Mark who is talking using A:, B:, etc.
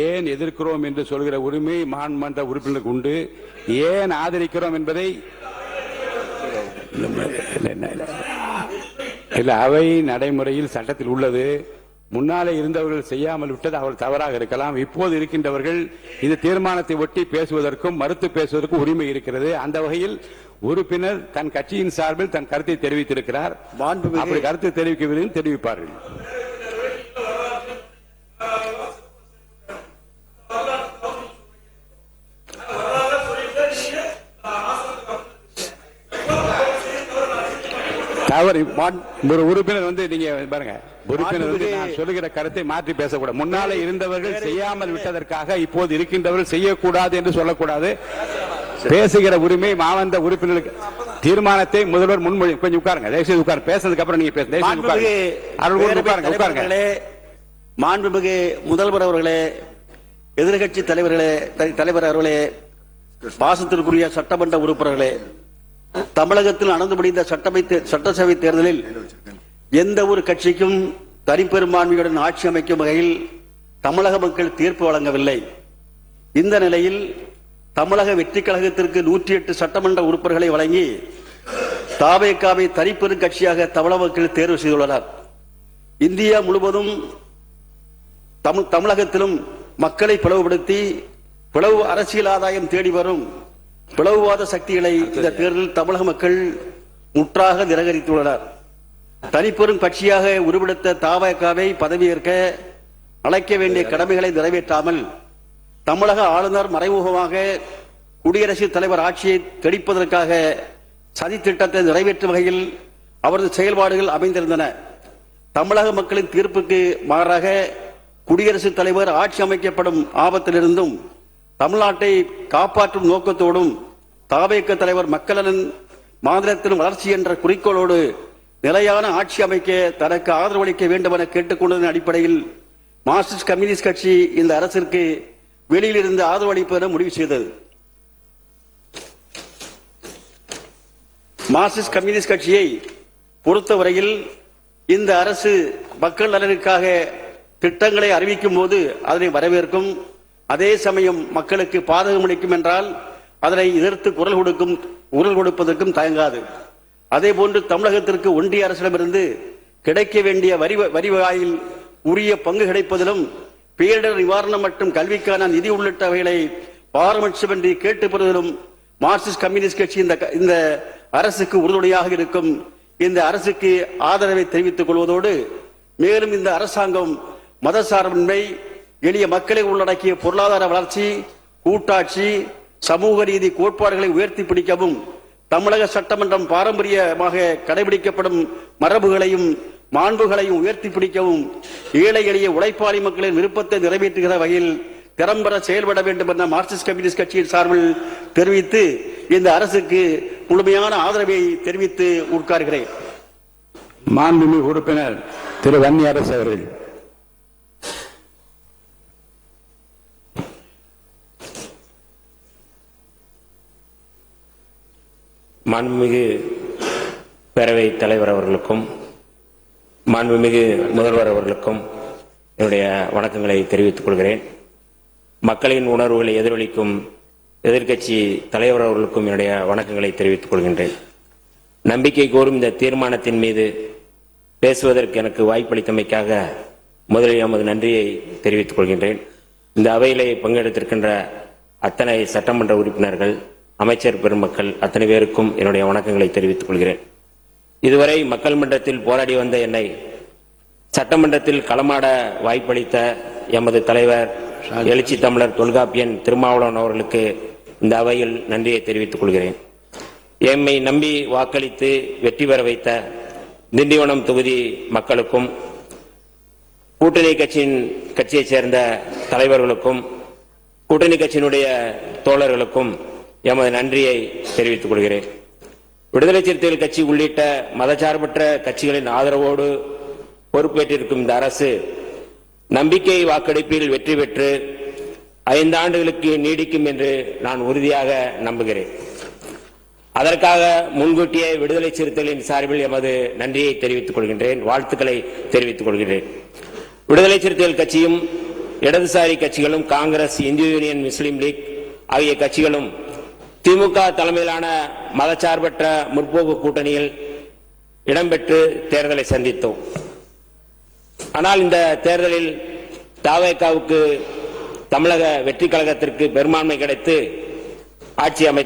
A: ஏன் எதிர்க்கிறோம் என்று சொல்கிற உரிமை மாண்புமன்ற உறுப்பினருக்கு உண்டு. ஏன் ஆதரிக்கிறோம் என்பதை அவை நடைமுறையில் சட்டத்தில் உள்ளது. முன்னாலே இருந்தவர்கள் செய்யாமல் விட்டது அவள் தவறாக இருக்கலாம். இப்போது இருக்கின்றவர்கள் இந்த தீர்மானத்தை ஒட்டி பேசுவதற்கும் மறுத்து பேசுவதற்கும் உரிமை இருக்கிறது. அந்த வகையில் உறுப்பினர் தன் கட்சியின் சார்பில் தன் கருத்தை தெரிவித்திருக்கிறார். அப்படி கருத்து தெரிவிக்கவில்லை தெரிவிப்பார்கள். ஒரு உறுப்பினர் நீங்க பாருங்க, உறுப்பினர் நான் சொல்லுகிற கருத்தை மாற்றி பேசக்கூடாது. முன்னாலே இருந்தவர்கள் செய்யாமல் விட்டதற்காக இப்போது இருக்கின்றவர்கள் செய்யக்கூடாது என்று சொல்லக்கூடாது. பேசுகிற உரிமை மாவட்ட உறுப்பினருக்கு தீர்மானத்தை முதல்வர் முன்மொழி. கொஞ்சம் உட்காருங்க, தயவுசெய்து உட்காருங்க. பேசுறதுக்கு அப்புறம் நீங்க பேசுங்க.
B: மாண்புமிகு முதல்வர் அவர்களே, எதிர்கட்சி தலைவர் அவர்களே, பாசத்திற்குரிய சட்டமன்ற உறுப்பினர்களே, தமிழகத்தில் நடந்து முடிந்த சட்டசபை தேர்தலில் எந்த ஒரு கட்சிக்கும் தனிப்பெரும்பான்மையுடன் ஆட்சி அமைக்கும் வகையில் தமிழக மக்கள் தீர்ப்பு வழங்கவில்லை. இந்த நிலையில் தமிழக வெற்றி கழகத்திற்கு 108 சட்டமன்ற உறுப்பினர்களை வழங்கி தவேகாவை தனிப்பெரும் கட்சியாக தமிழக மக்கள் தேர்வு செய்துள்ளனர். இந்தியா முழுவதும் தமிழகத்திலும் மக்களை பிளவுபடுத்தி பிளவு அரசியல் ஆதாயம் தேடி வரும் பிளவுவாத சக்திகளை இந்த தேர்தலில் தமிழக மக்கள் முற்றாக நிராகரித்துள்ளனர். தனிப்பெரும் கட்சியாக உருவெடுத்த தவேகாவை பதவியேற்க அழைக்க வேண்டிய கடமைகளை நிறைவேற்றாமல் தமிழக ஆளுநர் மறைமுகமாக குடியரசுத் தலைவர் ஆட்சியை கெடுப்பதற்காக சதி திட்டத்தை நிறைவேற்றும் வகையில் அவரது செயல்பாடுகள் அமைந்திருந்தன. தமிழக மக்களின் தீர்ப்புக்கு மாறாக குடியரசுத் தலைவர் ஆட்சி அமைக்கப்படும் ஆபத்திலிருந்தும் தமிழ்நாட்டை காப்பாற்றும் நோக்கத்தோடும் தவேக தலைவர் மக்களின் மாநிலத்தின் வளர்ச்சி என்ற குறிக்கோளோடு நிலையான ஆட்சி அமைக்க தனக்கு ஆதரவளிக்க வேண்டும் என கேட்டுக்கொண்டதன் அடிப்படையில் மார்க்சிஸ்ட் கம்யூனிஸ்ட் கட்சி இந்த அரசிற்கு வெளியில் இருந்து ஆதரவளிப்பது முடிவு செய்தது. மார்க்சிஸ்ட் கம்யூனிஸ்ட் கட்சியை பொறுத்தவரையில் இந்த அரசு மக்கள் நலனுக்காக திட்டங்களை அறிவிக்கும் போது அதனை வரவேற்கும். அதே சமயம் மக்களுக்கு பாதகம் அளிக்கும் என்றால் அதனை எதிர்த்து குரல் கொடுப்பதற்கும் தயங்காது. அதே போன்று தமிழகத்திற்கு ஒன்றிய அரசிடமிருந்து கிடைக்க வேண்டிய வரிவாயில் உரிய பங்கு கிடைப்பதிலும் பேரிடர் நிவாரணம் மற்றும் கல்விக்கான நிதி உள்ளிட்டவைகளை பாரபட்சமின்றி கேட்டு பெறுவதிலும் மார்க்சிஸ்ட் கம்யூனிஸ்ட் கட்சி இந்த அரசுக்கு உறுதுணையாக இருக்கும். இந்த அரசுக்கு ஆதரவை தெரிவித்துக் கொள்வதோடு மேலும் இந்த அரசாங்கம் மதசார்பின்மை, எளிய மக்களை உள்ளடக்கிய பொருளாதார வளர்ச்சி, கூட்டாட்சி, சமூக நீதி கோட்பாடுகளை உயர்த்தி பிடிக்கவும் தமிழக சட்டமன்றம் பாரம்பரியமாக கடைபிடிக்கப்படும் மரபுகளையும் மாண்புகளையும் உயர்த்தி பிடிக்கவும் ஏழை எளிய உழைப்பாளி மக்களின் விருப்பத்தை நிறைவேற்றுகிற வகையில் திறம்பட செயல்பட வேண்டும் என மார்க்சிஸ்ட் கம்யூனிஸ்ட் கட்சியின் சார்பில் தெரிவித்து இந்த அரசுக்கு முழுமையான ஆதரவை தெரிவித்து உட்காருகிறேன்.
A: மாண்புமிகு உறுப்பினர் திரு வன்னியரசு அவர்கள்.
C: மாண்புமிகு பேரவை தலைவர் அவர்களுக்கும் மாண்புமிகு முதல்வர் அவர்களுக்கும் என்னுடைய வணக்கங்களை தெரிவித்துக் கொள்கிறேன். மக்களின் உணர்வுகளை எதிரொலிக்கும் எதிர்க்கட்சி தலைவர் அவர்களுக்கும் என்னுடைய வணக்கங்களை தெரிவித்துக் கொள்கின்றேன். நம்பிக்கை கோரும் இந்த தீர்மானத்தின் மீது பேசுவதற்கு எனக்கு வாய்ப்பளித்தமைக்காக முதலில் எமது நன்றியை தெரிவித்துக் கொள்கின்றேன். இந்த அவையிலே பங்கெடுத்திருக்கின்ற அத்தனை சட்டமன்ற உறுப்பினர்கள், அமைச்சர் பெருமக்கள் அத்தனை பேருக்கும் என்னுடைய வணக்கங்களை தெரிவித்துக் கொள்கிறேன். இதுவரை மக்கள் மன்றத்தில் போராடி வந்த என்னை சட்டமன்றத்தில் களமாட வாய்ப்பளித்த எமது தலைவர் எழுச்சி தமிழர் தொல்காப்பியன் திருமாவளவன் அவர்களுக்கு இந்த அவையில் நன்றியை தெரிவித்துக் கொள்கிறேன். எம்மை நம்பி வாக்களித்து வெற்றி பெற வைத்த திண்டிவனம் தொகுதி மக்களுக்கும் கூட்டணி கட்சியைச் சேர்ந்த தலைவர்களுக்கும் கூட்டணி கட்சியினுடைய தோழர்களுக்கும் எமது நன்றியை தெரிவித்துக் கொள்கிறேன். விடுதலை சிறுத்தைகள் கட்சி உள்ளிட்ட மதச்சார்பற்ற கட்சிகளின் ஆதரவோடு பொறுப்பேற்றிருக்கும் இந்த அரசு நம்பிக்கை வாக்கெடுப்பில் வெற்றி பெற்று 5 ஆண்டுகளுக்கு நீடிக்கும் என்று நான் உறுதியாக நம்புகிறேன். அதற்காக முன்கூட்டியே விடுதலை சிறுத்தைகளின் சார்பில் எமது நன்றியை தெரிவித்துக் கொள்கின்றேன், வாழ்த்துக்களை தெரிவித்துக் கொள்கிறேன். விடுதலை சிறுத்தைகள் கட்சியும் இடதுசாரி கட்சிகளும் காங்கிரஸ், இந்திய யூனியன் முஸ்லீம் லீக் ஆகிய கட்சிகளும் திமுக தலைமையிலான மதச்சார்பற்ற முற்போக்கு கூட்டணியில் இடம்பெற்று தேர்தலை சந்தித்தோம். ஆனால் இந்த தேர்தலில் தவேகாவுக்கு தமிழக வெற்றி கழகத்திற்கு பெரும்பான்மை கிடைத்து ஆட்சி